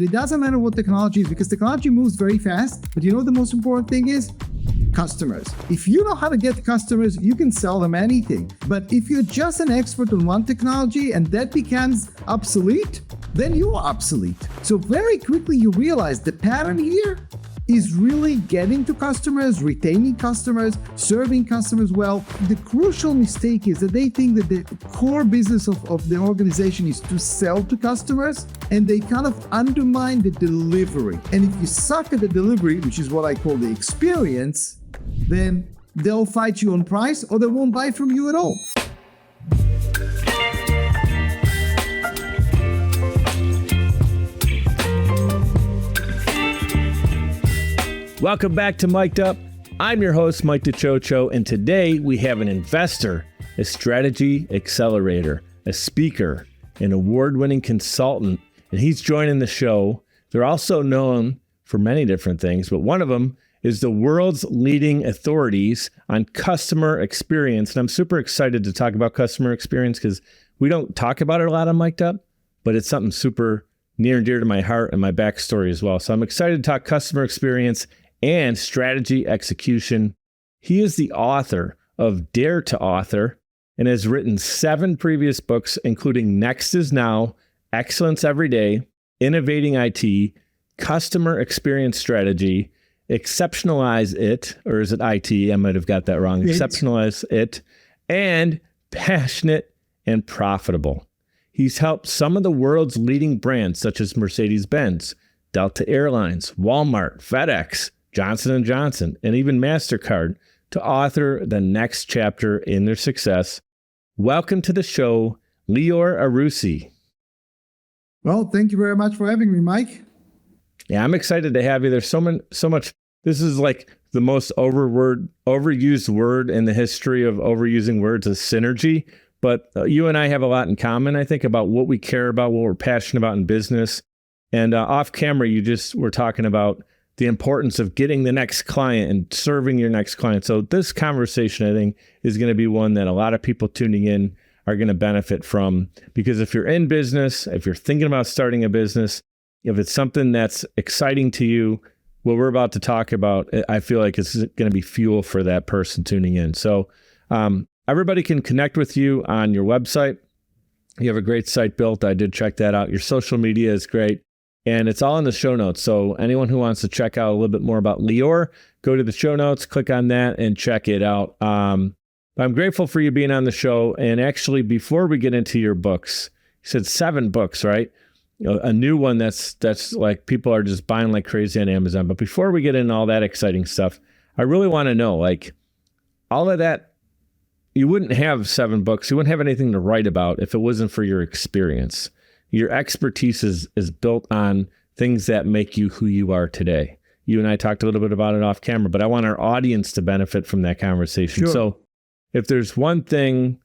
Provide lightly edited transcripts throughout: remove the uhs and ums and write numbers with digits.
It doesn't matter what technology is because technology moves very fast. But you know what the most important thing is? Customers. If you know how to get customers, you can sell them anything. But if you're just an expert on one technology and that becomes obsolete, then you are obsolete. So very quickly you realize the pattern here is really getting to customers, retaining customers, serving customers well. The crucial mistake is that they think that the core business of the organization is to sell to customers, and they kind of undermine the delivery. And if you suck at the delivery, which is what I call the experience, then they'll fight you on price or they won't buy from you at all. Welcome back to Mic'd Up. I'm your host, Mike DiCioccio, and today we have an investor, a strategy accelerator, a speaker, an award-winning consultant, and he's joining the show. They're also known for many different things, but one of them is the world's leading authorities on customer experience. And I'm super excited to talk about customer experience because we don't talk about it a lot on Mic'd Up, but it's something super near and dear to my heart and my backstory as well. So I'm excited to talk customer experience and strategy execution. He is the author of Dare to Author and has written 7 previous books, including Next is Now, Excellence Every Day, Innovating IT, Customer Experience Strategy, Exceptionalize It, or is it IT? I might have got that wrong. Exceptionalize It, and Passionate and Profitable. He's helped some of the world's leading brands such as Mercedes Benz, Delta Airlines, Walmart, FedEx, Johnson & Johnson, and even MasterCard to author the next chapter in their success. Welcome to the show, Lior Arussy. Well, thank you very much for having me, Mike. Yeah, I'm excited to have you. There's so much. This is like the most overused word in the history of overusing words is synergy. But you and I have a lot in common, I think, about what we care about, what we're passionate about in business. And off camera, you were talking about the importance of getting the next client and serving your next client. So this conversation, I think, is going to be one that a lot of people tuning in are going to benefit from. Because if you're in business, if you're thinking about starting a business, if it's something that's exciting to you, what we're about to talk about, I feel like it's going to be fuel for that person tuning in. So everybody can connect with you on your website. You have a great site built. I did check that out. Your social media is great. And it's all in the show notes. So anyone who wants to check out a little bit more about Lior, go to the show notes, click on that and check it out. I'm grateful for you being on the show. And actually, before we get into your books, you said 7 books, right? A new one that's like people are just buying like crazy on Amazon. But before we get into all that exciting stuff, I really want to know, like, all of that, you wouldn't have 7 books. You wouldn't have anything to write about if it wasn't for your experience. Your expertise is built on things that make you who you are today. You and I talked a little bit about it off camera, but I want our audience to benefit from that conversation. Sure. So if there's one thing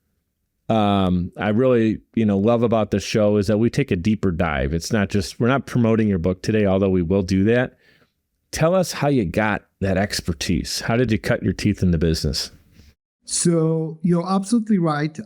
I really love about this show is that we take a deeper dive. It's not just, we're not promoting your book today, although we will do that. Tell us how you got that expertise. How did you cut your teeth in the business? So you're absolutely right.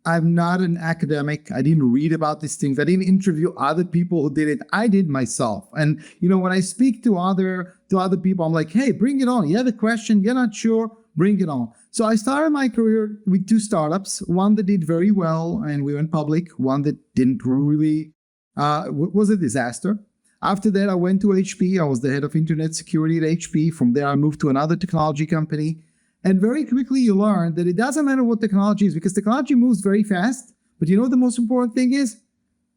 I'm not an academic. I didn't read about these things. I didn't interview other people who did it. I did myself. And when I speak to other people, I'm like, hey, bring it on. You have a question, you're not sure, bring it on. So I started my career with 2 startups, one that did very well and we went public, one that didn't really, was a disaster. After that, I went to HP. I was the head of internet security at HP. From there, I moved to another technology company. And very quickly, you learn that it doesn't matter what technology is because technology moves very fast. But you know what the most important thing is?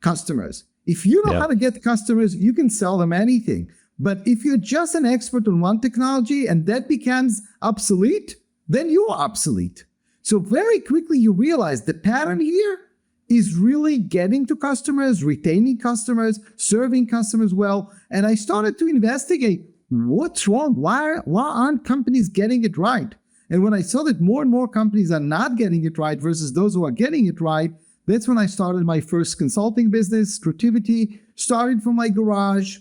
Customers. If you know how to get customers, you can sell them anything. But if you're just an expert on one technology and that becomes obsolete, then you are obsolete. So very quickly, you realize the pattern here is really getting to customers, retaining customers, serving customers well. And I started to investigate what's wrong. Why aren't companies getting it right? And when I saw that more and more companies are not getting it right versus those who are getting it right, that's when I started my first consulting business, Strativity. Started from my garage,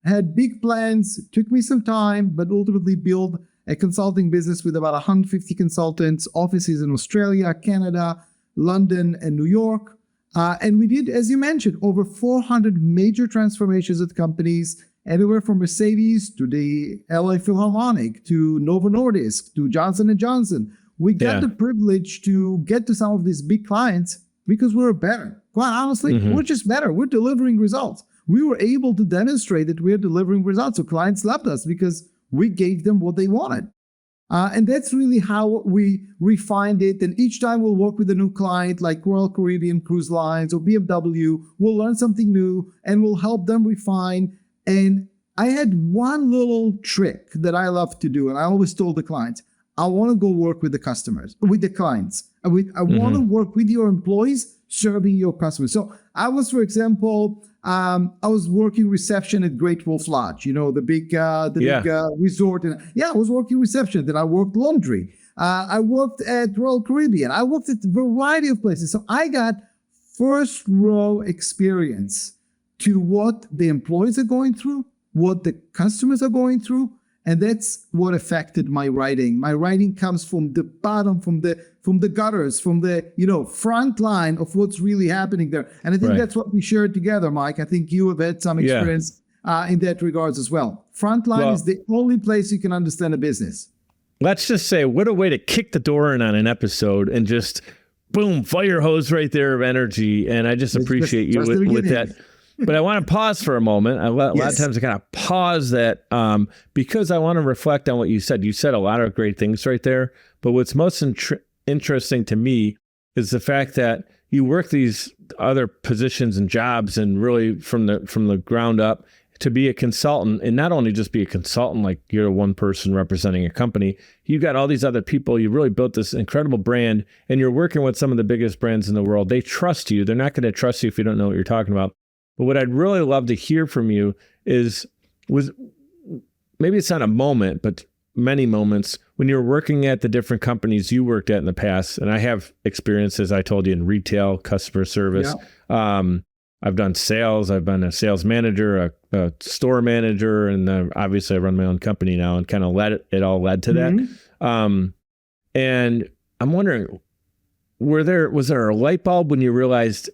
had big plans, took me some time, but ultimately built a consulting business with about 150 consultants, offices in Australia, Canada, London, and New York. And we did, as you mentioned, over 400 major transformations at companies, anywhere from Mercedes to the LA Philharmonic to Novo Nordisk to Johnson & Johnson. We got the privilege to get to some of these big clients because we're better. Quite honestly, we're just better. We're delivering results. We were able to demonstrate that we're delivering results. So clients loved us because we gave them what they wanted. And that's really how we refined it. And each time we'll work with a new client like Royal Caribbean Cruise Lines or BMW, we'll learn something new and we'll help them refine. And I had one little trick that I love to do. And I always told the clients, I want to go work with the customers, with the clients. I want to work with your employees serving your customers. So I was, for example, I was working reception at Great Wolf Lodge, the big resort. And I was working reception. Then I worked laundry. I worked at Royal Caribbean. I worked at a variety of places. So I got first row experience to what the employees are going through, what the customers are going through. And that's what affected my writing. My writing comes from the bottom, from the gutters, from the front line of what's really happening there. And I think that's what we shared together, Mike. I think you have had some experience in that regards as well. Front line is the only place you can understand a business. Let's just say, what a way to kick the door in on an episode and just boom, fire hose right there of energy. And I just appreciate you with that. But I want to pause for a moment. A lot of times I kind of pause that because I want to reflect on what you said. You said a lot of great things right there. But what's most interesting to me is the fact that you work these other positions and jobs and really from the ground up to be a consultant, and not only just be a consultant, like you're one person representing a company. You got all these other people. You really built this incredible brand, and you're working with some of the biggest brands in the world. They trust you. They're not going to trust you if you don't know what you're talking about. But what I'd really love to hear from you was maybe it's not a moment, but many moments when you're working at the different companies you worked at in the past. And I have experiences, I told you, in retail, customer service. Yeah. I've done sales. I've been a sales manager, a store manager, and obviously I run my own company now and kind of it all led to that. And I'm wondering, was there a light bulb when you realized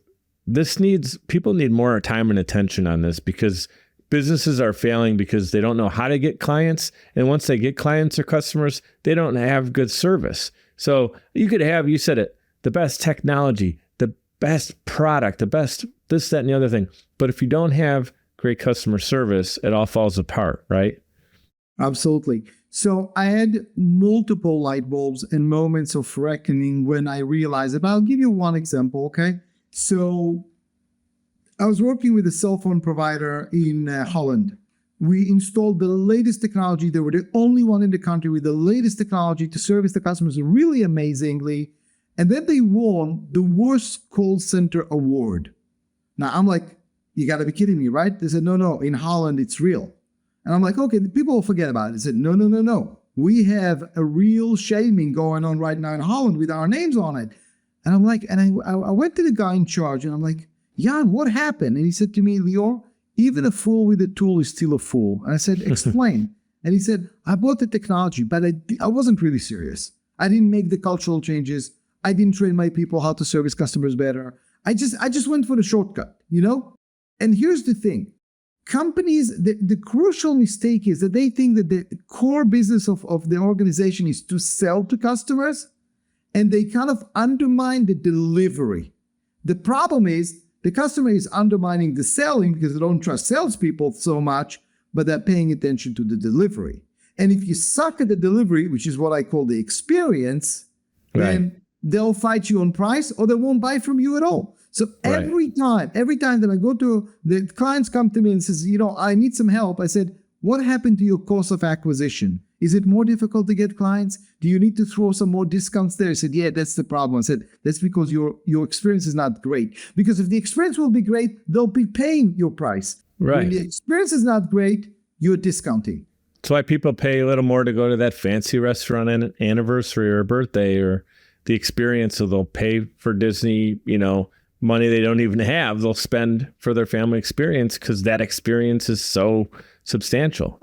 people need more time and attention on this, because businesses are failing because they don't know how to get clients. And once they get clients or customers, they don't have good service. So you could have, you said it, the best technology, the best product, the best this, that, and the other thing. But if you don't have great customer service, it all falls apart, right? Absolutely. So I had multiple light bulbs and moments of reckoning when I realized it. But I'll give you one example, okay? So I was working with a cell phone provider in Holland. We installed the latest technology. They were the only one in the country with the latest technology to service the customers really amazingly. And then they won the worst call center award. Now I'm like, you got to be kidding me, right? They said, no, in Holland, it's real. And I'm like, okay, people will forget about it. They said, no. We have a real shaming going on right now in Holland with our names on it. And I'm like, and I went to the guy in charge and I'm like, Jan, what happened? And he said to me, Lior, even a fool with a tool is still a fool. And I said, explain. And he said, I bought the technology, but I wasn't really serious. I didn't make the cultural changes. I didn't train my people how to service customers better. I just went for the shortcut, And here's the thing. Companies, the crucial mistake is that they think that the core business of the organization is to sell to customers, and they kind of undermine the delivery. The problem is the customer is undermining the selling because they don't trust salespeople so much, but they're paying attention to the delivery. And if you suck at the delivery, which is what I call the experience, then they'll fight you on price or they won't buy from you at all. So every time that I go to, the clients come to me and says, I need some help. I said, what happened to your cost of acquisition? Is it more difficult to get clients? Do you need to throw some more discounts there? I said, yeah, that's the problem. I said, that's because your experience is not great. Because if the experience will be great, they'll be paying your price. Right. When the experience is not great, you're discounting. That's why people pay a little more to go to that fancy restaurant on an anniversary or a birthday or the experience. So they'll pay for Disney, money they don't even have. They'll spend for their family experience because that experience is so substantial.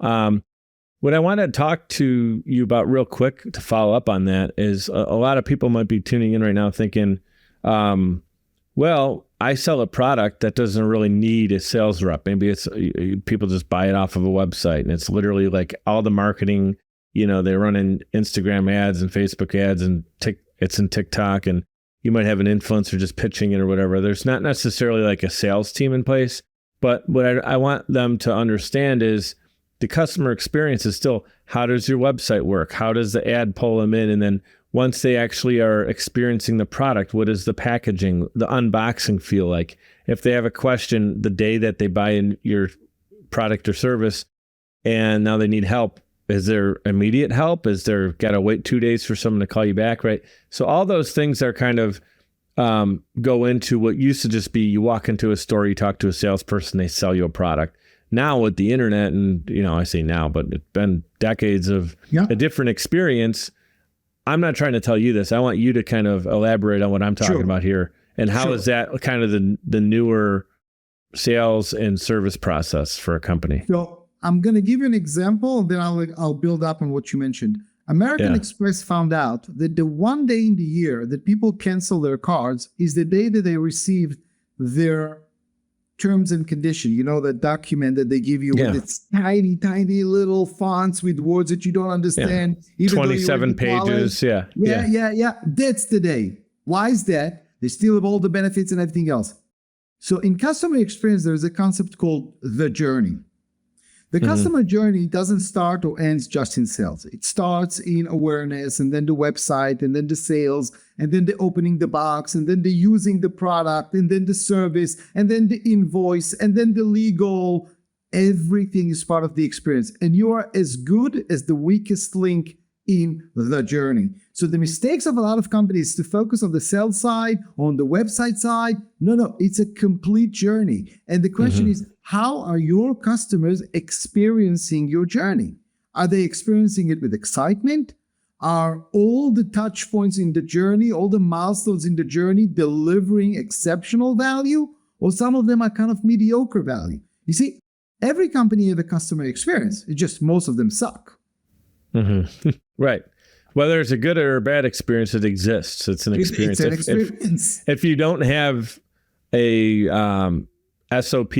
What I want to talk to you about real quick to follow up on that is a lot of people might be tuning in right now thinking, well, I sell a product that doesn't really need a sales rep. Maybe it's people just buy it off of a website, and it's literally like all the marketing, they run in Instagram ads and Facebook ads, and it's in TikTok, and you might have an influencer just pitching it or whatever. There's not necessarily like a sales team in place, but what I want them to understand is the customer experience is still, how does your website work? How does the ad pull them in? And then once they actually are experiencing the product, what does the packaging, the unboxing feel like? If they have a question the day that they buy in your product or service and now they need help, is there immediate help? Is there got to wait 2 days for someone to call you back, right? So all those things are kind of go into what used to just be, you walk into a store, you talk to a salesperson, they sell you a product. Now with the internet, and I say now, but it's been decades of a different experience. I'm not trying to tell you this. I want you to kind of elaborate on what I'm talking about here. And how is that kind of the newer sales and service process for a company? So I'm going to give you an example, and then I'll build up on what you mentioned. American Express found out that the one day in the year that people cancel their cards is the day that they received their terms and conditions, that document that they give you with its tiny, tiny little fonts with words that you don't understand. Even 27 pages. Yeah. That's the day. Why is that? They still have all the benefits and everything else. So in customer experience, there's a concept called the journey. The customer journey doesn't start or ends just in sales. It starts in awareness, and then the website, and then the sales, and then the opening the box, and then the using the product, and then the service, and then the invoice, and then the legal. Everything is part of the experience. And you are as good as the weakest link in the journey. So the mistakes of a lot of companies to focus on the sales side, on the website side. No, it's a complete journey. And the question is, how are your customers experiencing your journey? Are they experiencing it with excitement? Are all the touch points in the journey, all the milestones in the journey delivering exceptional value? Or some of them are kind of mediocre value? You see, every company has a customer experience. It's just most of them suck. Right. Whether it's a good or a bad experience, it exists. It's an experience. It's an experience. If you don't have a SOP,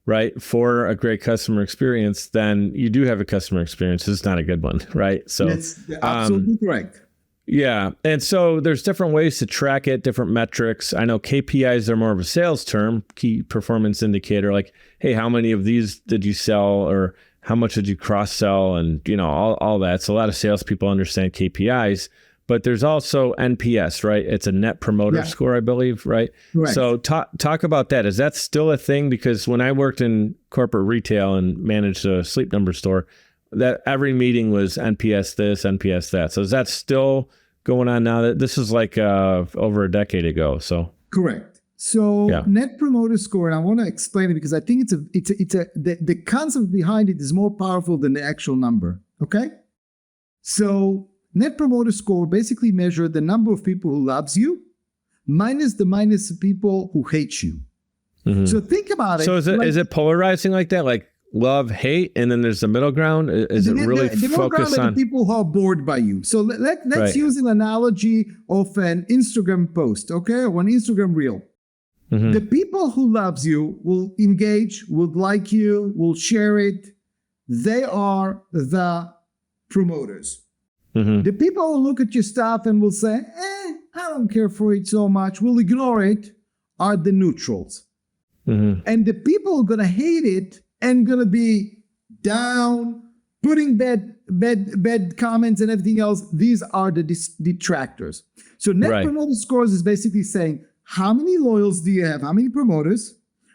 right, for a great customer experience, then you do have a customer experience. It's not a good one, right? So that's absolutely correct. Yeah. And so there's different ways to track it, different metrics. I know KPIs are more of a sales term, key performance indicator, like, hey, how many of these did you sell, or how much did you cross-sell, and all that. So a lot of salespeople understand KPIs, but there's also NPS, right? It's a net promoter score, I believe, right? So talk about that. Is that still a thing? Because when I worked in corporate retail and managed a Sleep Number store, that every meeting was NPS this, NPS that. So is that still going on now? That this is like over a decade ago. So correct. So net promoter score, and I want to explain it because I think the concept behind it is more powerful than the actual number. Okay. So net promoter score basically measures the number of people who loves you minus the people who hate you. So think about it. So is it polarizing like that? Like love, hate, and then there's the middle ground? Is it really focused on the people who are bored by you? So let's use an analogy of an Instagram post, okay, or an Instagram reel. The people who loves you will engage, would like you, will share it. They are the promoters. The people who look at your stuff and will say, I don't care for it so much, will ignore it, are the neutrals. And the people who are going to hate it and going to be down, putting bad comments and everything else, these are the detractors. So net promoter scores is basically saying, how many loyals do you have? How many promoters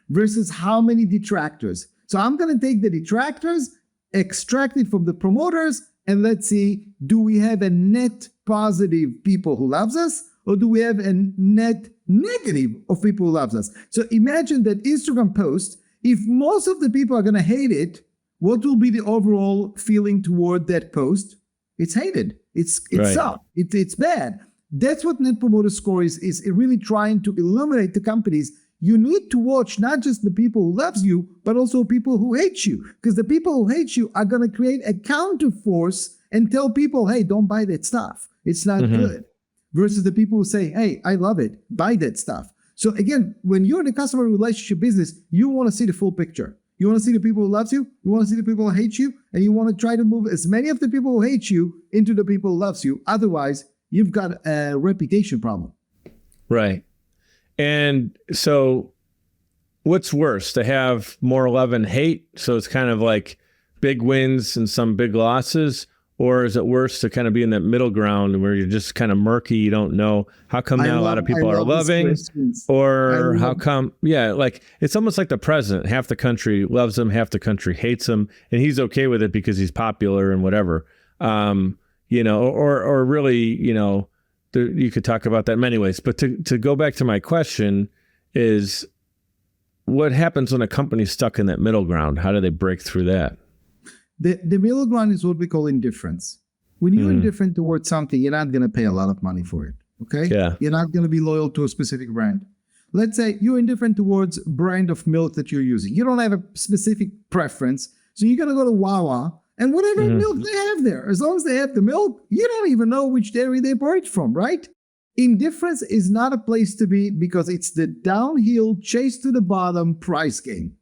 versus how many detractors? So I'm going to take the detractors, extract it from the promoters, and let's see, do we have a net positive people who loves us, or do we have a net negative of people who loves us? So imagine that Instagram post, if most of the people are going to hate it, what will be the overall feeling toward that post? It's hated. It's up. It's bad. That's what Net Promoter Score is really trying to illuminate to companies. You need to watch not just the people who loves you, but also people who hate you. Because the people who hate you are going to create a counter force and tell people, hey, don't buy that stuff. It's not good. Versus the people who say, hey, I love it. Buy that stuff. So again, when you're in a customer relationship business, you want to see the full picture. You want to see the people who love you, you want to see the people who hate you, and you want to try to move as many of the people who hate you into the people who loves you. Otherwise, you've got a reputation problem. Right. And so what's worse, to have more love and hate? So it's kind of like big wins and some big losses, or is it worse to kind of be in that middle ground where you're just kind of murky? You don't know how come now a lot of people are loving, or how come, like it's almost like the president, half the country loves him, half the country hates him, and he's okay with it because he's popular and whatever. Or really, you could talk about that in many ways. But to go back to my question is, what happens when a company's stuck in that middle ground? How do they break through that? The middle ground is what we call indifference. When you're indifferent towards something, you're not going to pay a lot of money for it. Okay? Yeah. You're not going to be loyal to a specific brand. Let's say you're indifferent towards brand of milk that you're using. You don't have a specific preference. So you're going to go to Wawa and whatever milk they have there, as long as they have the milk, you don't even know which dairy they bought it from, right? Indifference is not a place to be because it's the downhill, chase to the bottom price game.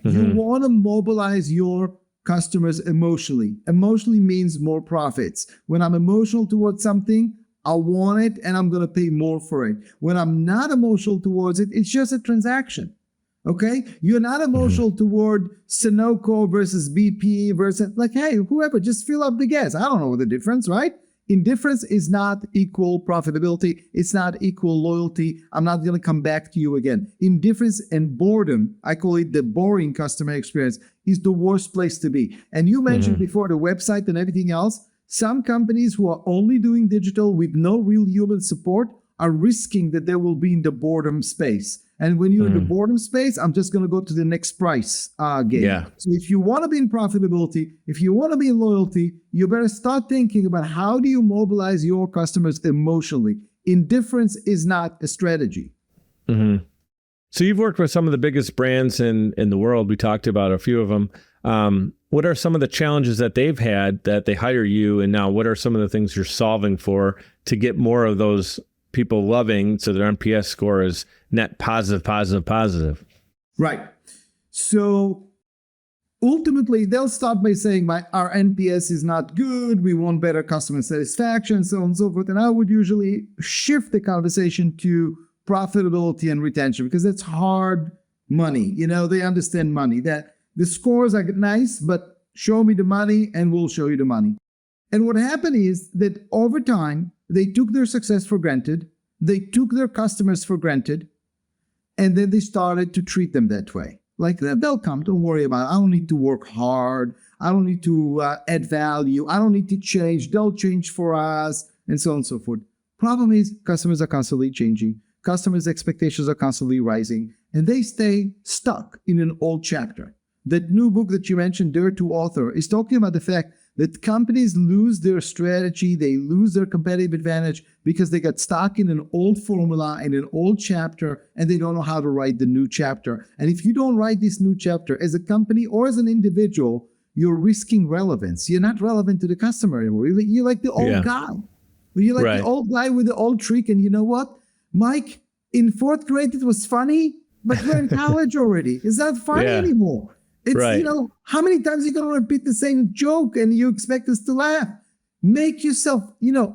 You want to mobilize your customers emotionally. Emotionally means more profits. When I'm emotional towards something, I want it and I'm going to pay more for it. When I'm not emotional towards it, it's just a transaction. Okay? You're not emotional toward Sunoco versus BP versus like, hey, whoever, just fill up the gas. I don't know the difference, right? Indifference is not equal profitability. It's not equal loyalty. I'm not going to come back to you again. Indifference and boredom, I call it the boring customer experience, is the worst place to be. And you mentioned before the website and everything else. Some companies who are only doing digital with no real human support are risking that they will be in the boredom space. And when you're in the boredom space, I'm just going to go to the next price game. Yeah. So if you want to be in profitability, if you want to be in loyalty, you better start thinking about how do you mobilize your customers emotionally. Indifference is not a strategy. So you've worked with some of the biggest brands in the world. We talked about a few of them. What are some of the challenges that they've had that they hire you? And now what are some of the things you're solving for to get more of those people loving, so their NPS score is net positive? Right. So ultimately, they'll start by saying, our NPS is not good. We want better customer satisfaction, so on and so forth. And I would usually shift the conversation to profitability and retention because it's hard money. They understand money. That the scores are nice, but show me the money and we'll show you the money. And what happened is that over time, they took their success for granted. They took their customers for granted. And then they started to treat them that way. Like, they'll come, don't worry about it. I don't need to work hard. I don't need to add value. I don't need to change. They'll change for us, and so on and so forth. Problem is, customers are constantly changing. Customers' expectations are constantly rising. And they stay stuck in an old chapter. That new book that you mentioned, Dare to Author, is talking about the fact that companies lose their strategy, they lose their competitive advantage because they got stuck in an old formula, in an old chapter, and they don't know how to write the new chapter. And if you don't write this new chapter as a company or as an individual, you're risking relevance. You're not relevant to the customer anymore. You're like the old guy. You're like the old guy with the old trick. And you know what, Mike, in 4th grade, it was funny, but we're in college already. It's not funny anymore. It's, how many times are you going to repeat the same joke and you expect us to laugh? Make yourself,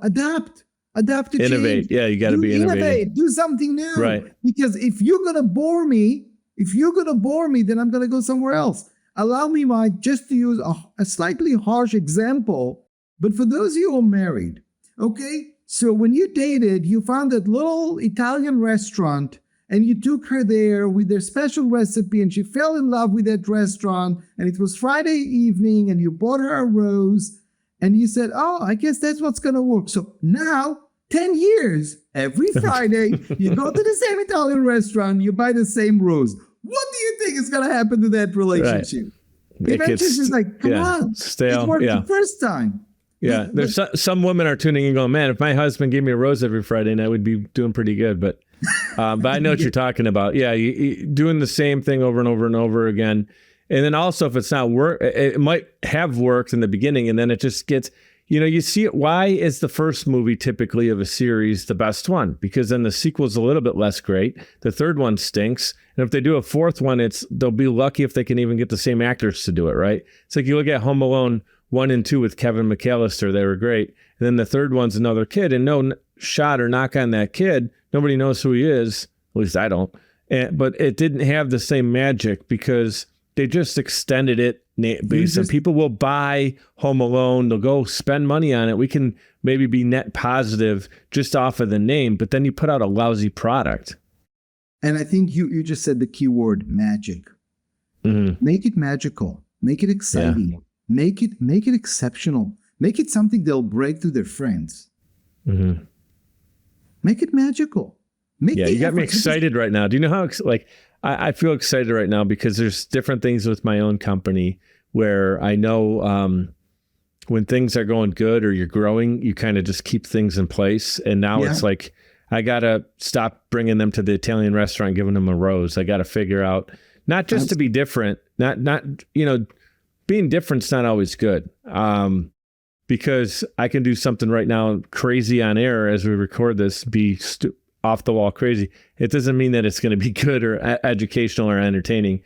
adapt to innovate. change. Yeah, you got to be innovative. Do something new. Right. Because if you're going to bore me, then I'm going to go somewhere else. Allow me, Mike, just to use a slightly harsh example. But for those of you who are married, okay? So when you dated, you found that little Italian restaurant and you took her there with their special recipe and she fell in love with that restaurant and it was Friday evening and you bought her a rose and you said, oh, I guess that's what's going to work. So now, 10 years, every Friday, you go to the same Italian restaurant, you buy the same rose. What do you think is going to happen to that relationship? Right. Eventually she's like, come on, stale. It worked the first time. Yeah, there's some women are tuning in going, man, if my husband gave me a rose every Friday night, I would be doing pretty good. But I know what you're talking about. Yeah, you doing the same thing over and over and over again. And then also if it's not it might have worked in the beginning and then it just gets, you see it. Why is the first movie typically of a series the best one? Because then the sequel's a little bit less great. The third one stinks. And if they do a fourth one, they'll be lucky if they can even get the same actors to do it, right? It's like you look at Home Alone 1 and 2 with Kevin McAllister. They were great. And then the third one's another kid, and no shot or knock on that kid. Nobody knows who he is. At least I don't. But it didn't have the same magic because they just extended it. Some people will buy Home Alone. They'll go spend money on it. We can maybe be net positive just off of the name, but then you put out a lousy product. And I think you just said the key word, magic. Mm-hmm. Make it magical. Make it exciting. Yeah. Make it exceptional. Make it something they'll break to their friends. Mm-hmm. Make it magical. You got me excited right now. Do you know how, I feel excited right now because there's different things with my own company where I know when things are going good or you're growing, you kind of just keep things in place. And now it's like, I got to stop bringing them to the Italian restaurant, giving them a rose. I got to figure out, not just to be different, not being different's not always good. Because I can do something right now crazy on air as we record this, be off the wall crazy. It doesn't mean that it's going to be good or educational or entertaining.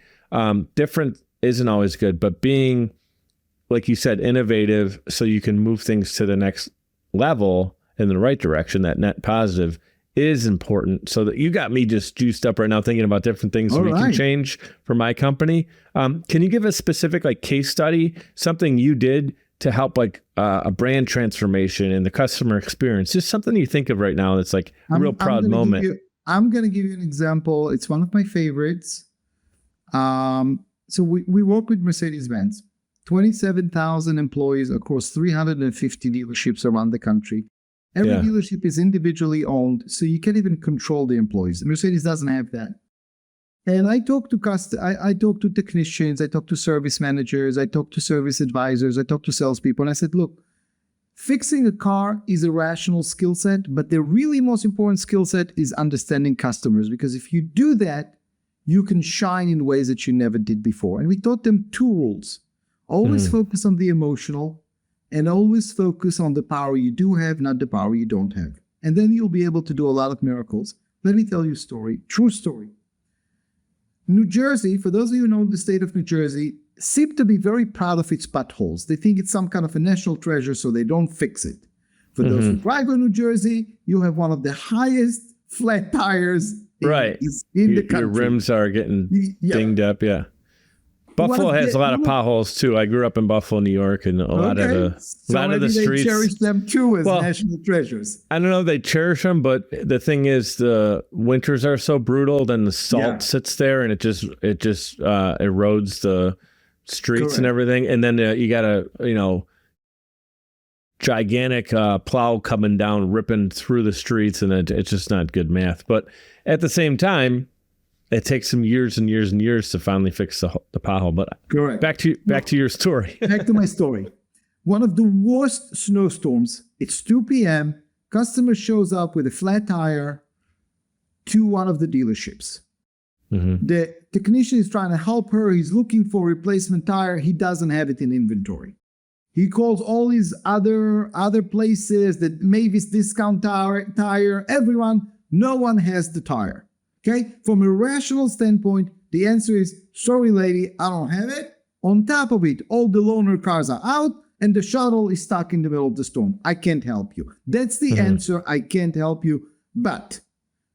Different isn't always good, but being, like you said, innovative so you can move things to the next level in the right direction, that net positive is important. So that you got me just juiced up right now thinking about different things we can change for my company. Can you give a specific case study, something you did to help a brand transformation and the customer experience? Just something you think of right now that's like a real proud moment. I'm going to give you an example. It's one of my favorites. So we work with Mercedes Benz, 27,000 employees across 350 dealerships around the country. Every dealership is individually owned, so you can't even control the employees. Mercedes doesn't have that. And I talk to technicians, I talk to service managers, I talk to service advisors, I talk to salespeople, and I said, look, fixing a car is a rational skill set, but the really most important skill set is understanding customers, because if you do that, you can shine in ways that you never did before. And we taught them 2 rules. Always focus on the emotional, and always focus on the power you do have, not the power you don't have. And then you'll be able to do a lot of miracles. Let me tell you a story, true story. New Jersey, for those of you who know the state of New Jersey, seem to be very proud of its potholes. They think it's some kind of a national treasure, so they don't fix it. For those who drive in New Jersey, you have one of the highest flat tires in the country. Your rims are getting dinged up, Buffalo has a lot of potholes too. I grew up in Buffalo, New York, and a lot of the streets. They cherish them too as national treasures. I don't know if they cherish them, but the thing is, the winters are so brutal. Then the salt sits there, and it just erodes the streets and everything. And then you got a gigantic plow coming down, ripping through the streets, and it's just not good math. But at the same time, it takes some years and years and years to finally fix the pothole. But back to your story. Back to my story. One of the worst snowstorms. It's 2 p.m. Customer shows up with a flat tire to one of the dealerships. The technician is trying to help her. He's looking for a replacement tire. He doesn't have it in inventory. He calls all his other places, that Mavis Discount Tire, everyone. No one has the tire. Okay, from a rational standpoint, the answer is, sorry, lady, I don't have it. On top of it, all the loaner cars are out and the shuttle is stuck in the middle of the storm. I can't help you. That's the answer. I can't help you. But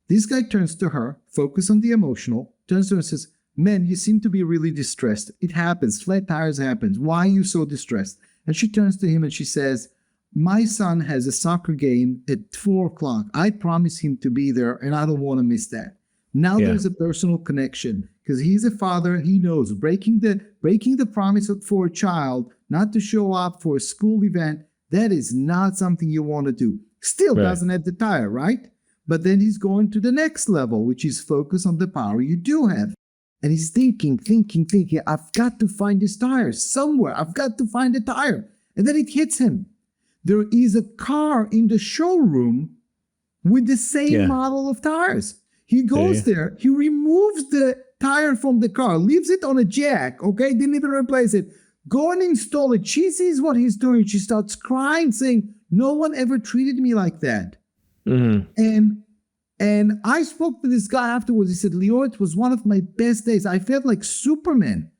this guy turns to her, focus on the emotional, turns to her and says, man, you seem to be really distressed. It happens. Flat tires happens. Why are you so distressed? And she turns to him and she says, my son has a soccer game at 4 o'clock. I promised him to be there and I don't want to miss that. Now there's a personal connection because he's a father. He knows breaking the promise for a child not to show up for a school event, that is not something you want to do. Still doesn't have the tire, right? But then he's going to the next level, which is focus on the power you do have. And he's thinking, I've got to find this tire somewhere. I've got to find a tire. And then it hits him. There is a car in the showroom with the same model of tires. He goes there, he removes the tire from the car, leaves it on a jack, didn't even replace it, Go and install it. She sees what he's doing. She starts crying, saying, no one ever treated me like that. And I spoke to this guy afterwards. He said, Lior, it was one of my best days. I felt like Superman.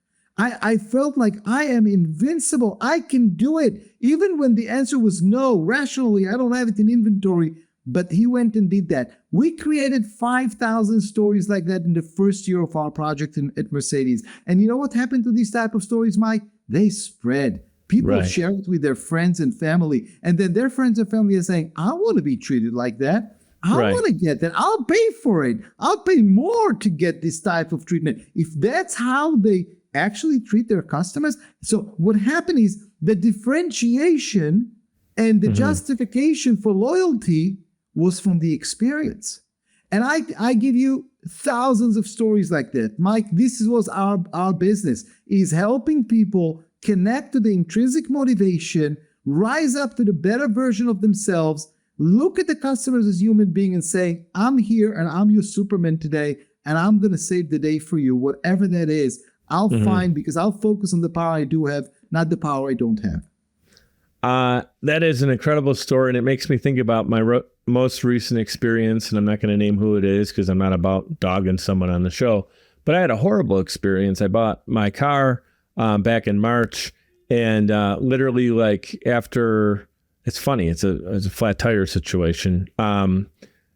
I felt like I am invincible. I can do it. Even when the answer was no, rationally, I don't have it in inventory. But he went and did that. We created 5,000 stories like that in the first year of our project at Mercedes. And you know what happened to these type of stories, Mike? They spread. People share it with their friends and family. And then their friends and family are saying, I want to be treated like that. I want to get that. I'll pay for it. I'll pay more to get this type of treatment. If that's how they actually treat their customers. So what happened is the differentiation and the justification for loyalty was from the experience. And I give you thousands of stories like that. Mike, this was our business, is helping people connect to the intrinsic motivation, rise up to the better version of themselves, look at the customers as human beings and say, I'm here and I'm your Superman today, and I'm going to save the day for you, whatever that is. I'll find, because I'll focus on the power I do have, not the power I don't have. That is an incredible story, and it makes me think about my most recent experience, and I'm not going to name who it is because I'm not about dogging someone on the show, but I had a horrible experience. I bought my car back in March, and literally like after, it's funny, it's a flat tire situation. Now,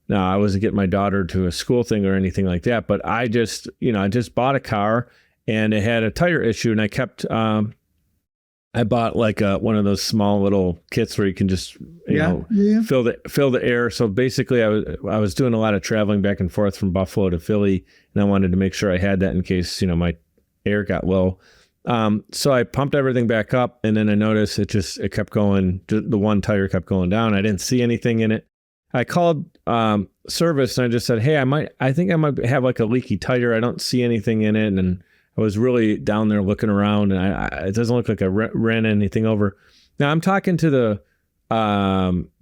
I wasn't getting my daughter to a school thing or anything like that, but I just bought a car and it had a tire issue, and I kept, I bought like one of those small little kits where you can just, fill the air. So basically I was doing a lot of traveling back and forth from Buffalo to Philly, and I wanted to make sure I had that in case, my air got low. So I pumped everything back up, and then I noticed it kept going. The one tire kept going down. I didn't see anything in it. I called service and I just said, hey, I think I might have like a leaky tire. I don't see anything in it. And I was really down there looking around, and it doesn't look like I ran anything over. Now I'm talking to the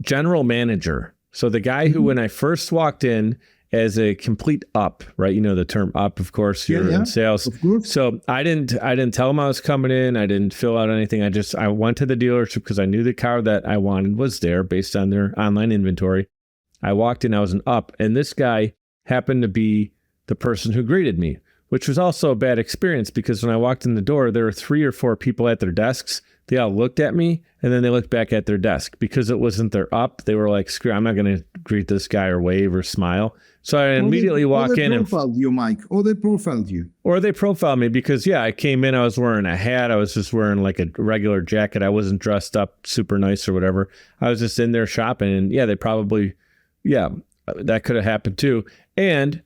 general manager. So the guy who, when I first walked in as a complete up, right? You know the term up, of course, you're in sales. So I didn't tell him I was coming in. I didn't fill out anything. I went to the dealership because I knew the car that I wanted was there based on their online inventory. I walked in, I was an up, and this guy happened to be the person who greeted me, which was also a bad experience because when I walked in the door, there were 3 or 4 people at their desks. They all looked at me, and then they looked back at their desk. Because it wasn't their up, they were like, screw, I'm not going to greet this guy or wave or smile. So I immediately walk in and... Or they profiled you, Mike. Or they profiled you. Or they profiled me because, I came in, I was wearing a hat. I was just wearing like a regular jacket. I wasn't dressed up super nice or whatever. I was just in there shopping, and they probably... that could have happened too. And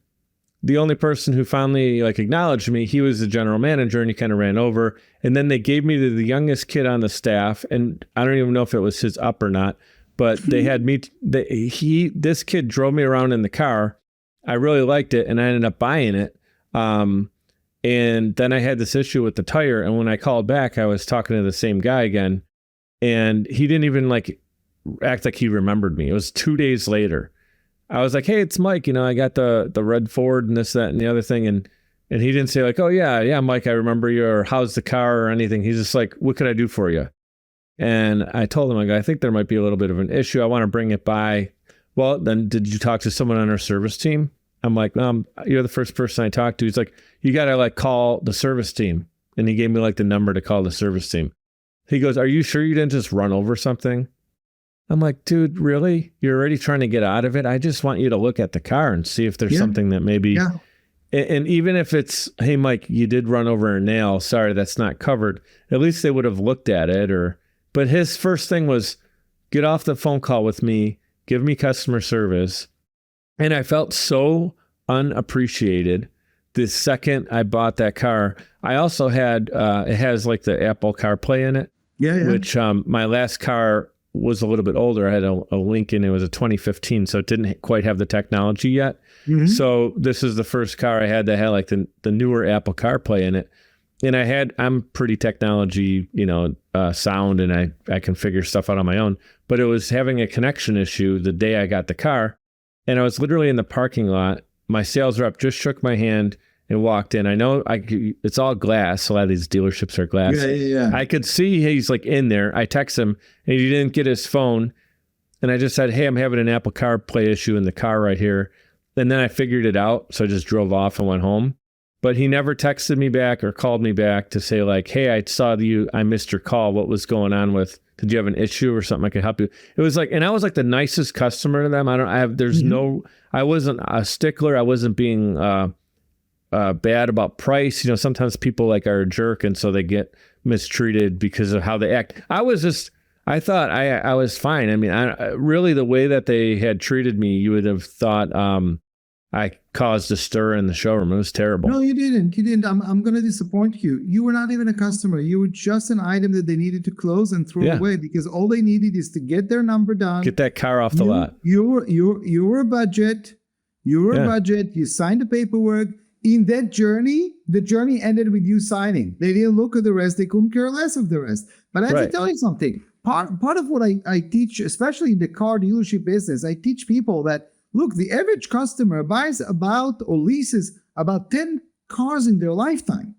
the only person who finally acknowledged me, he was the general manager, and he kind of ran over. And then they gave me the youngest kid on the staff, and I don't even know if it was his up or not, but they had me. This kid drove me around in the car. I really liked it, and I ended up buying it. And then I had this issue with the tire, and when I called back, I was talking to the same guy again, and he didn't even act like he remembered me. It was 2 days later. I was like, hey, it's Mike. I got the red Ford and this, that, and the other thing. And he didn't say oh, yeah, Mike, I remember you, or how's the car or anything. He's just like, what could I do for you? And I told him, I think there might be a little bit of an issue. I want to bring it by. Well, then did you talk to someone on our service team? I'm like, you're the first person I talked to. He's like, you got to call the service team. And he gave me the number to call the service team. He goes, are you sure you didn't just run over something? I'm like, dude, really? You're already trying to get out of it? I just want you to look at the car and see if there's something that maybe... Yeah. And even if it's, hey, Mike, you did run over a nail. Sorry, that's not covered. At least they would have looked at it. But his first thing was, get off the phone call with me, give me customer service. And I felt so unappreciated the second I bought that car. I also had, it has the Apple CarPlay in it. Yeah. Which my last car was a little bit older. I had a Lincoln. It was a 2015, so it didn't quite have the technology yet. Mm-hmm. So this is the first car I had that had the newer Apple CarPlay in it. And I'm pretty technology, sound, and I can figure stuff out on my own. But it was having a connection issue the day I got the car. And I was literally in the parking lot. My sales rep just shook my hand, and walked in. I know it's all glass. A lot of these dealerships are glass. Yeah. I could see he's like in there. I text him and he didn't get his phone. And I just said, hey, I'm having an Apple CarPlay issue in the car right here. And then I figured it out. So I just drove off and went home. But he never texted me back or called me back to say like, hey, I missed your call. What was going on did you have an issue or something I could help you? It was like, and I was like the nicest customer to them. I wasn't a stickler. I wasn't being bad about price. You know, sometimes people like are a jerk and so they get mistreated because of how they act. I thought I was fine. I mean, really the way that they had treated me, you would have thought I caused a stir in the showroom. It was terrible. No, you didn't. You didn't. I'm going to disappoint you. You were not even a customer. You were just an item that they needed to close and throw away because all they needed is to get their number done. Get that car off the lot. You were a budget. You were a budget. You signed the paperwork. In that journey, the journey ended with you signing. They didn't look at the rest. They couldn't care less of the rest. But I have to tell you something. Part of what I teach, especially in the car dealership business, I teach people that, look, the average customer buys about or leases about 10 cars in their lifetime.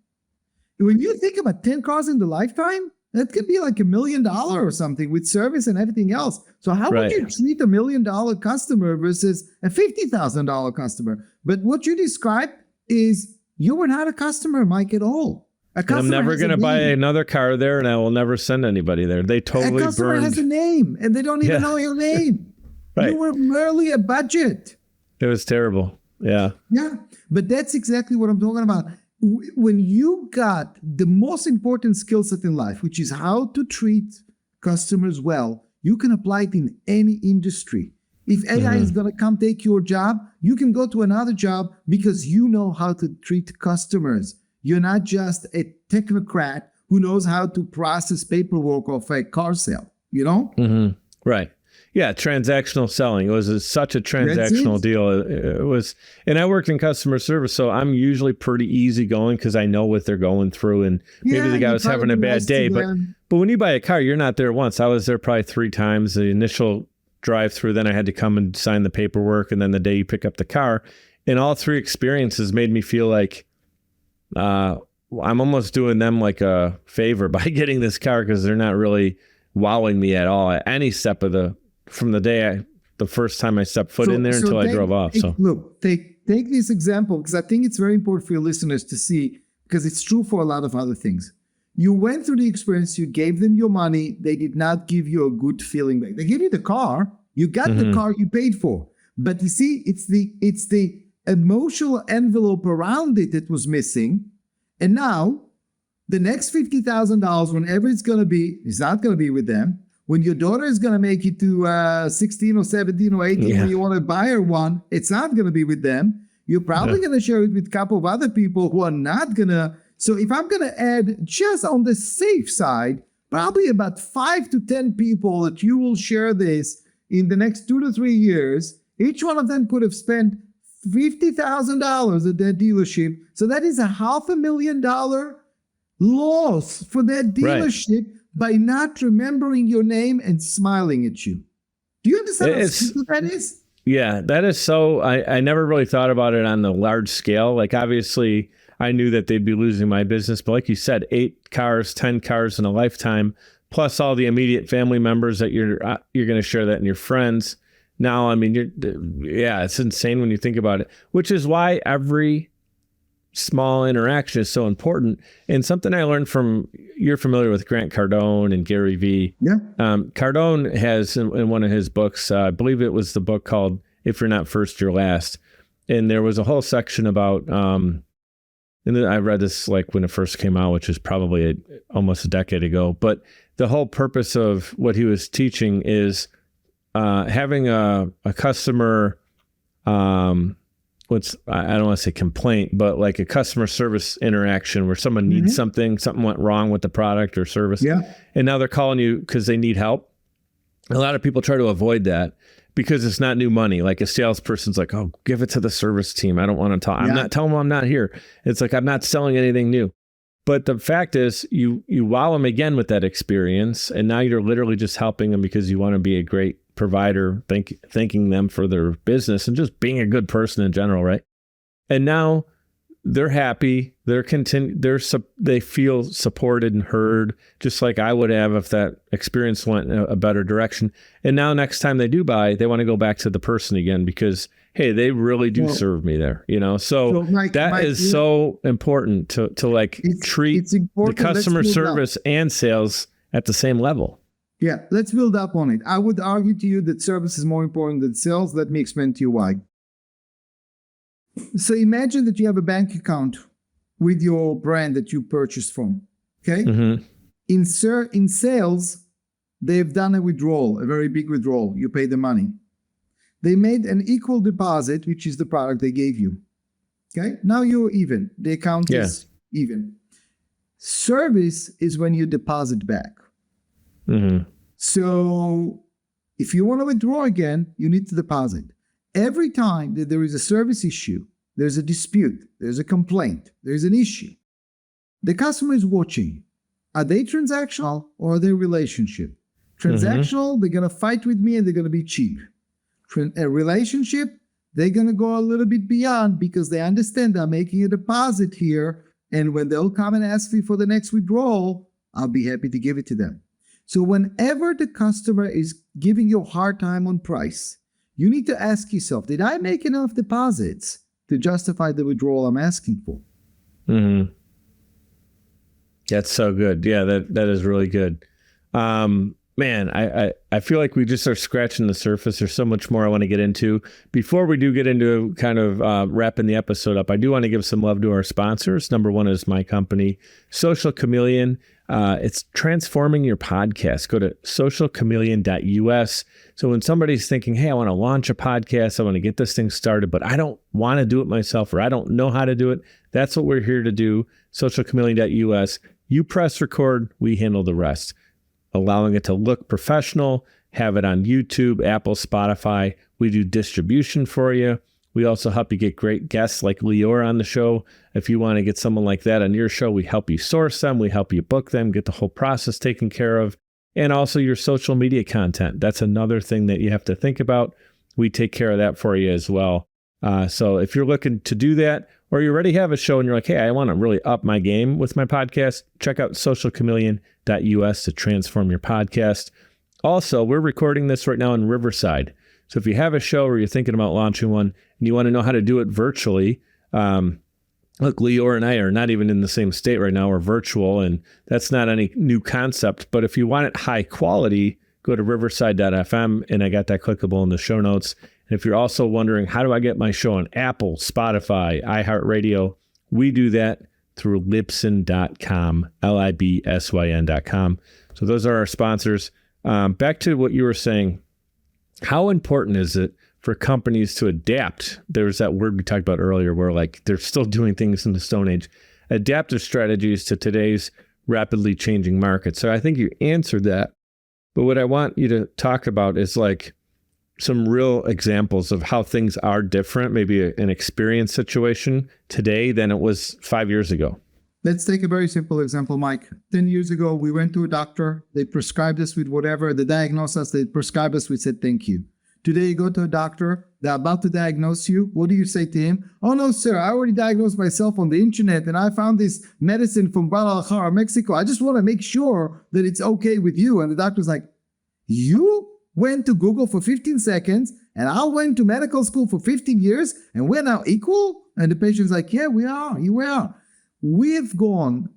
When you think about 10 cars in the lifetime, that could be like $1 million or something with service and everything else. So how would you treat $1 million customer versus a $50,000 customer? But what you described is you were not a customer, Mike, at all. I'm never going to buy another car there, and I will never send anybody there. They totally a customer burned. Has a name, and they don't even know your name. Right. You were merely a budget. It was terrible. Yeah. Yeah, but that's exactly what I'm talking about. When you got the most important skill set in life, which is how to treat customers well, you can apply it in any industry. If AI is going to come take your job, you can go to another job because you know how to treat customers. You're not just a technocrat who knows how to process paperwork of a car sale, you know? Mm-hmm. Right. Yeah, transactional selling. It was such a transactional deal. It was, and I worked in customer service, so I'm usually pretty easygoing because I know what they're going through, and maybe the guy was having a bad day. But when you buy a car, you're not there once. I was there probably 3 times. The initial drive-through, then I had to come and sign the paperwork, and then the day you pick up the car. And all 3 experiences made me feel like I'm almost doing them like a favor by getting this car because they're not really wowing me at all at any step of from the first time I stepped foot in there until I drove off. So look, take this example because I think it's very important for your listeners to see because it's true for a lot of other things. You went through the experience, you gave them your money, they did not give you a good feeling back. They gave you the car, you got the car you paid for. But you see, it's the emotional envelope around it that was missing. And now the next $50,000, whenever it's going to be, it's not going to be with them. When your daughter is going to make it to 16 or 17 or 18, when you want to buy her one, it's not going to be with them. You're probably going to share it with a couple of other people who are not going to. So if I'm going to add just on the safe side, probably about 5 to 10 people that you will share this in the next 2 to 3 years, each one of them could have spent $50,000 at that dealership. So that is $500,000 loss for that dealership by not remembering your name and smiling at you. Do you understand how simple that is? Yeah, that is so. I never really thought about it on the large scale. Like, obviously, I knew that they'd be losing my business. But like you said, 8 cars, 10 cars in a lifetime, plus all the immediate family members that you're going to share that in your friends. Now, I mean, it's insane when you think about it, which is why every small interaction is so important. And something I learned you're familiar with Grant Cardone and Gary Vee. Yeah. Cardone has in one of his books, I believe it was the book called If You're Not First, You're Last. And there was a whole section about, and I read this like when it first came out, which is probably almost a decade ago. But the whole purpose of what he was teaching is having a customer, I don't want to say complaint, but like a customer service interaction where someone needs something went wrong with the product or service. Yeah. And now they're calling you because they need help. A lot of people try to avoid that because it's not new money. Like a salesperson's like, oh, give it to the service team. I don't want to talk. I'm not telling them I'm not here. It's like, I'm not selling anything new. But the fact is you wow them again with that experience. And now you're literally just helping them because you want to be a great provider, thanking them for their business and just being a good person in general, right? And now they're happy. They feel supported and heard, just like I would have if that experience went in a better direction. And now next time they do buy, they want to go back to the person again because, hey, they really do serve me there, So Mike, is so important to like treat the customer service and sales at the same level. Yeah, let's build up on it. I would argue to you that service is more important than sales. Let me explain to you why. So imagine that you have a bank account with your brand that you purchased from, okay? Mm-hmm. In sales, they've done a withdrawal, a very big withdrawal. You pay the money. They made an equal deposit, which is the product they gave you, okay? Now you're even. The account is even. Service is when you deposit back. Mm-hmm. So if you want to withdraw again, you need to deposit. Every time that there is a service issue, there's a dispute, there's a complaint, there's an issue, the customer is watching. Are they transactional or are they relationship? Transactional, they're going to fight with me and they're going to be cheap. A relationship, they're going to go a little bit beyond because they understand they're making a deposit here. And when they'll come and ask me for the next withdrawal, I'll be happy to give it to them. So whenever the customer is giving you a hard time on price, you need to ask yourself, did I make enough deposits to justify the withdrawal I'm asking for? Mm-hmm. That's so good. Yeah, that is really good. Man, I feel like we just are scratching the surface. There's so much more I want to get into. Before we do get into kind of wrapping the episode up, I do want to give some love to our sponsors. Number one is my company, Social Chameleon. It's transforming your podcast. Go to socialchameleon.us. So when somebody's thinking, hey, I want to launch a podcast, I want to get this thing started, but I don't want to do it myself or I don't know how to do it, that's what we're here to do. Socialchameleon.us. You press record, we handle the rest. Allowing it to look professional, have it on YouTube, Apple, Spotify. We do distribution for you. We also help you get great guests like Lior on the show. If you want to get someone like that on your show, we help you source them. We help you book them, get the whole process taken care of. And also your social media content. That's another thing that you have to think about. We take care of that for you as well. So if you're looking to do that, or you already have a show and you're like, hey, I want to really up my game with my podcast, check out socialchameleon.us to transform your podcast. Also, we're recording this right now in Riverside. So if you have a show or you're thinking about launching one and you want to know how to do it virtually, look, Lior and I are not even in the same state right now. We're virtual, and that's not any new concept. But if you want it high quality, go to riverside.fm, and I got that clickable in the show notes. And if you're also wondering, how do I get my show on Apple, Spotify, iHeartRadio, we do that through libsyn.com, libsyn.com. So those are our sponsors. Back to what you were saying. How important is it for companies to adapt? There was that word we talked about earlier where like they're still doing things in the Stone Age. Adaptive strategies to today's rapidly changing market. So I think you answered that. But what I want you to talk about is like some real examples of how things are different, maybe an experience situation today than it was 5 years ago. Let's take a very simple example, Mike. 10 years ago, we went to a doctor. They prescribed us with whatever. They diagnosed us. They prescribed us. We said, thank you. Today, you go to a doctor. They're about to diagnose you. What do you say to him? Oh, no, sir. I already diagnosed myself on the internet, and I found this medicine from Guadalajara, Mexico. I just want to make sure that it's okay with you. And the doctor's like, you went to Google for 15 seconds, and I went to medical school for 15 years, and we're now equal? And the patient's like, yeah, we are. You are. We've gone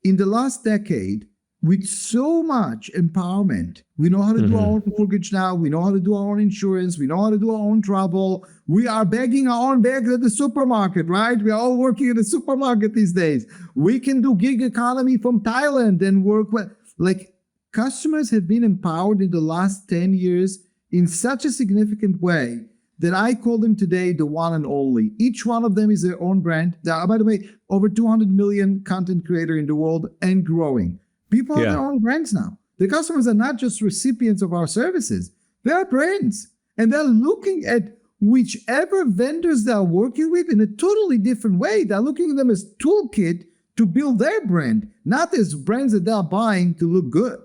in the last decade with so much empowerment. We know how to do our own mortgage now. We know how to do our own insurance. We know how to do our own travel. We are bagging our own bags at the supermarket, right? We are all working at the supermarket these days. We can do gig economy from Thailand and work with, like, customers have been empowered in the last 10 years in such a significant way that I call them today the one and only. Each one of them is their own brand. There are, by the way, over 200 million content creators in the world and growing. People have their own brands now. The customers are not just recipients of our services. They are brands. And they're looking at whichever vendors they're working with in a totally different way. They're looking at them as toolkit to build their brand, not as brands that they're buying to look good.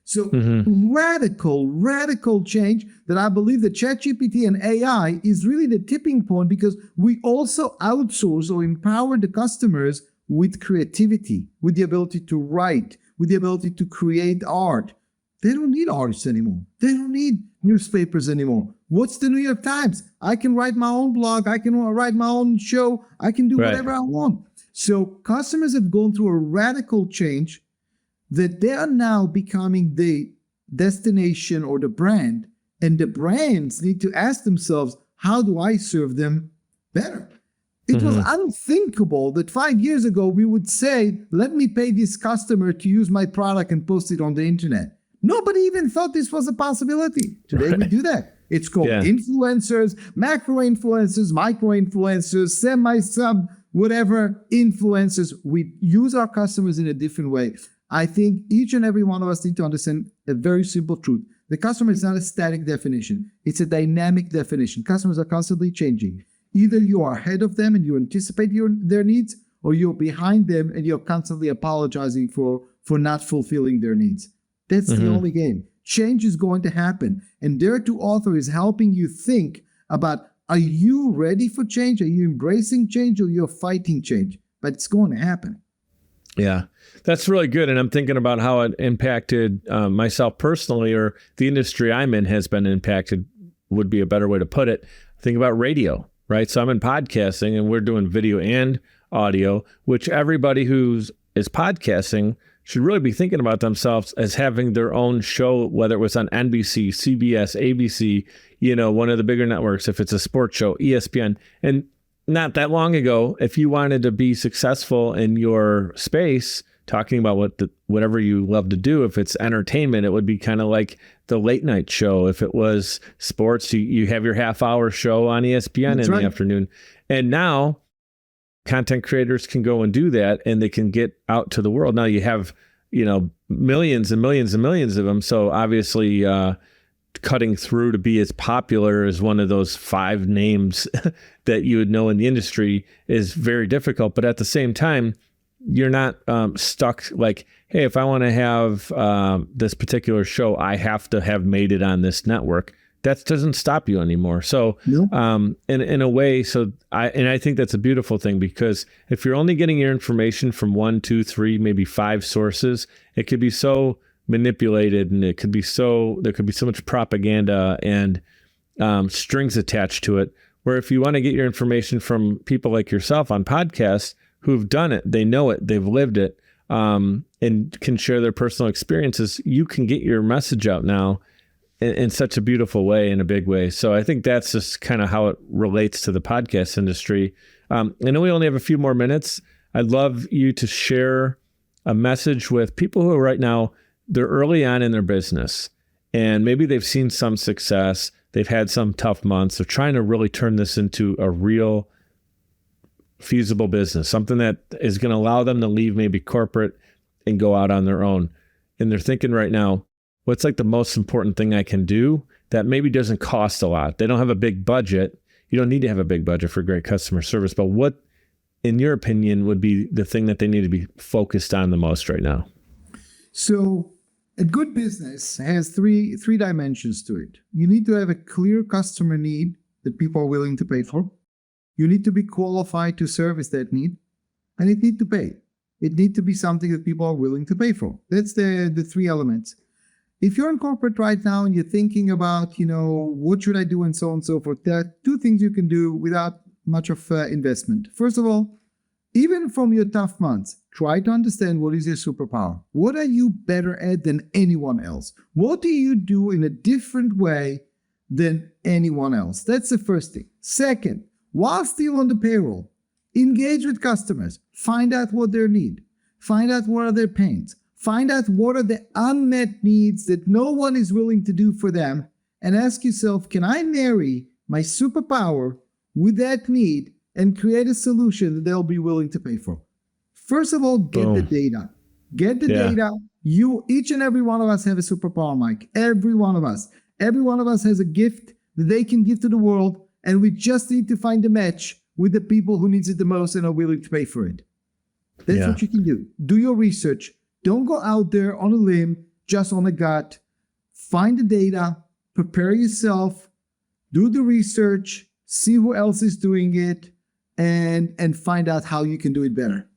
So radical change that I believe that ChatGPT and AI is really the tipping point, because we also outsource or empower the customers with creativity, with the ability to write, with the ability to create art. They don't need artists anymore. They don't need newspapers anymore. What's the New York Times? I can write my own blog. I can write my own show. I can do whatever I want. So customers have gone through a radical change that they are now becoming the destination or the brand. And the brands need to ask themselves, how do I serve them better? It was unthinkable that 5 years ago we would say, let me pay this customer to use my product and post it on the internet. Nobody even thought this was a possibility. Today we do that. It's called influencers, macro influencers, micro influencers, semi-sub, whatever influencers. We use our customers in a different way. I think each and every one of us need to understand a very simple truth. The customer is not a static definition. It's a dynamic definition. Customers are constantly changing. Either you are ahead of them and you anticipate their needs, or you're behind them and you're constantly apologizing for not fulfilling their needs. That's the only game. Change is going to happen. And Dare to Author is helping you think about, are you ready for change? Are you embracing change, or you're fighting change? But it's going to happen. Yeah, that's really good. And I'm thinking about how it impacted myself personally, or the industry I'm in has been impacted, would be a better way to put it. Think about radio, right? So I'm in podcasting and we're doing video and audio, which everybody is podcasting should really be thinking about themselves as having their own show, whether it was on NBC, CBS, ABC, one of the bigger networks, if it's a sports show, ESPN. And not that long ago, if you wanted to be successful in your space, talking about whatever you love to do, if it's entertainment, it would be kind of like the late night show. If it was sports, you have your half-hour show on ESPN the afternoon. And now content creators can go and do that, and they can get out to the world. Now you have, millions and millions and millions of them. So obviously, cutting through to be as popular as one of those 5 names that you would know in the industry is very difficult. But at the same time, you're not stuck like, hey, if I want to have this particular show, I have to have made it on this network. That doesn't stop you anymore. So in a way, I think that's a beautiful thing, because if you're only getting your information from 1, 2, 3, maybe 5 sources, it could be so manipulated, and there could be so much propaganda and strings attached to it. Where if you want to get your information from people like yourself on podcasts who've done it, they know it, they've lived it, and can share their personal experiences, you can get your message out now in such a beautiful way, in a big way. So I think that's just kind of how it relates to the podcast industry. I know we only have a few more minutes. I'd love you to share a message with people who are right now, they're early on in their business, and maybe they've seen some success. They've had some tough months. They're trying to really turn this into a real feasible business, something that is going to allow them to leave maybe corporate and go out on their own. And they're thinking right now, what's like the most important thing I can do that maybe doesn't cost a lot? They don't have a big budget. You don't need to have a big budget for great customer service, but what, in your opinion, would be the thing that they need to be focused on the most right now? So a good business has three dimensions to it. You need to have a clear customer need that people are willing to pay for. You need to be qualified to service that need, and it need to pay. It need to be something that people are willing to pay for. That's the 3 elements. If you're in corporate right now and you're thinking about, what should I do and so on and so forth, there are 2 things you can do without much of investment. First of all, even from your tough months, try to understand what is your superpower. What are you better at than anyone else? What do you do in a different way than anyone else? That's the first thing. Second, while still on the payroll, engage with customers. Find out what they need. Find out what are their pains. Find out what are the unmet needs that no one is willing to do for them, and ask yourself, can I marry my superpower with that need and create a solution that they'll be willing to pay for? First of all, get the data. Get the data. Each and every one of us have a superpower, Mike. Every one of us. Every one of us has a gift that they can give to the world, and we just need to find a match with the people who needs it the most and are willing to pay for it. That's what you can do. Do your research. Don't go out there on a limb just on the gut. Find the data, prepare yourself, do the research, see who else is doing it, and find out how you can do it better.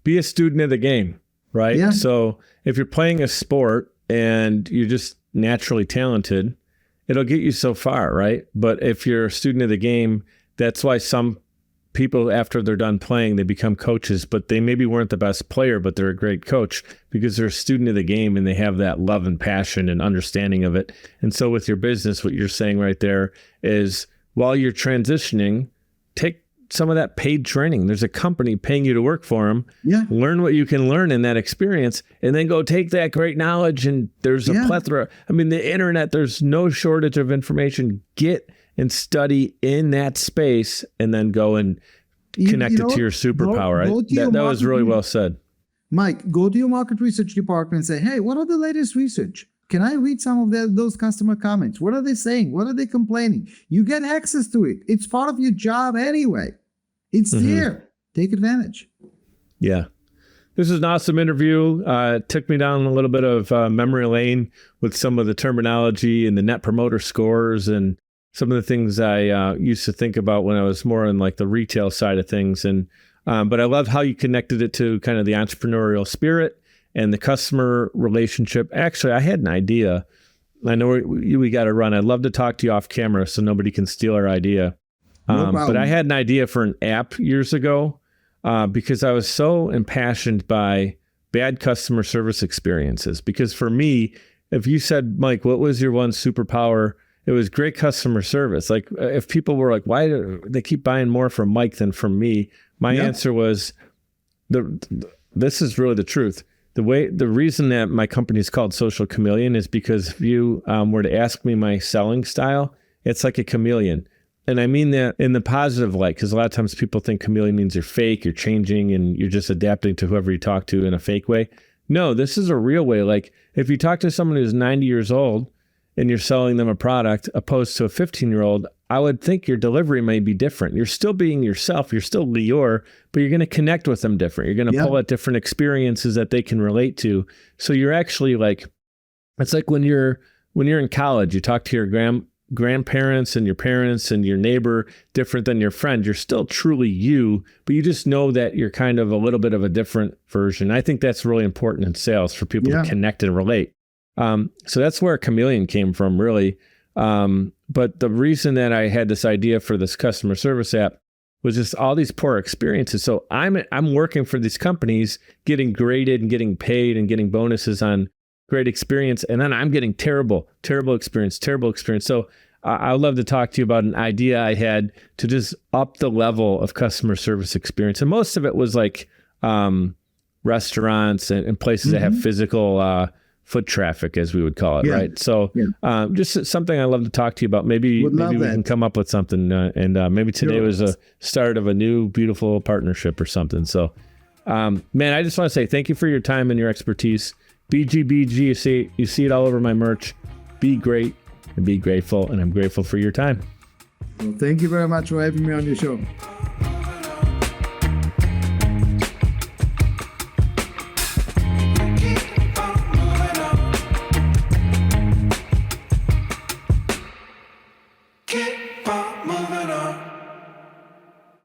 Be a student of the game, right? Yeah. So if you're playing a sport and you're just naturally talented, it'll get you so far, right? But if you're a student of the game, that's why some people, after they're done playing, they become coaches, but they maybe weren't the best player, but they're a great coach because they're a student of the game and they have that love and passion and understanding of it. And so with your business, what you're saying right there is while you're transitioning, take some of that paid training. There's a company paying you to work for them. Yeah. Learn what you can learn in that experience and then go take that great knowledge. And there's a plethora. I mean, the internet, there's no shortage of information. Get and study in that space and then go and connect it to your superpower. That was really well said. Mike, go to your market research department and say, hey, what are the latest research? Can I read some of those customer comments? What are they saying? What are they complaining? You get access to it. It's part of your job anyway. It's there. Take advantage. Yeah. This is an awesome interview. It took me down a little bit of memory lane with some of the terminology and the net promoter scores and some of the things I used to think about when I was more in like the retail side of things. And but I love how you connected it to kind of the entrepreneurial spirit and the customer relationship. Actually, I had an idea. I know we got to run. I'd love to talk to you off camera so nobody can steal our idea. But I had an idea for an app years ago because I was so impassioned by bad customer service experiences. Because for me, if you said, Mike, what was your one superpower? It was great customer service. Like if people were like, why do they keep buying more from Mike than from me? My answer was, this is really the truth. The reason that my company is called Social Chameleon is because if you were to ask me my selling style, it's like a chameleon. And I mean that in the positive light, because a lot of times people think chameleon means you're fake, you're changing, and you're just adapting to whoever you talk to in a fake way. No, this is a real way. Like if you talk to someone who's 90 years old and you're selling them a product opposed to a 15-year-old, I would think your delivery may be different. You're still being yourself. You're still Lior, but you're going to connect with them different. You're going to pull at different experiences that they can relate to. So you're actually like, it's like when you're in college, you talk to your grandparents and your parents and your neighbor different than your friend. You're still truly you, but you just know that you're kind of a little bit of a different version. I think that's really important in sales for people to connect and relate. So that's where Chameleon came from, really. But the reason that I had this idea for this customer service app was just all these poor experiences. So I'm working for these companies, getting graded and getting paid and getting bonuses on great experience. And then I'm getting terrible experience. So I'd love to talk to you about an idea I had to just up the level of customer service experience. And most of it was like restaurants and places that have physical foot traffic, as we would call it, right? So just something I'd love to talk to you about. Maybe we can come up with something. And maybe today was a start of a new, beautiful partnership or something. So, man, I just want to say thank you for your time and your expertise. BGBG, you see it all over my merch. Be great and be grateful. And I'm grateful for your time. Well, thank you very much for having me on your show.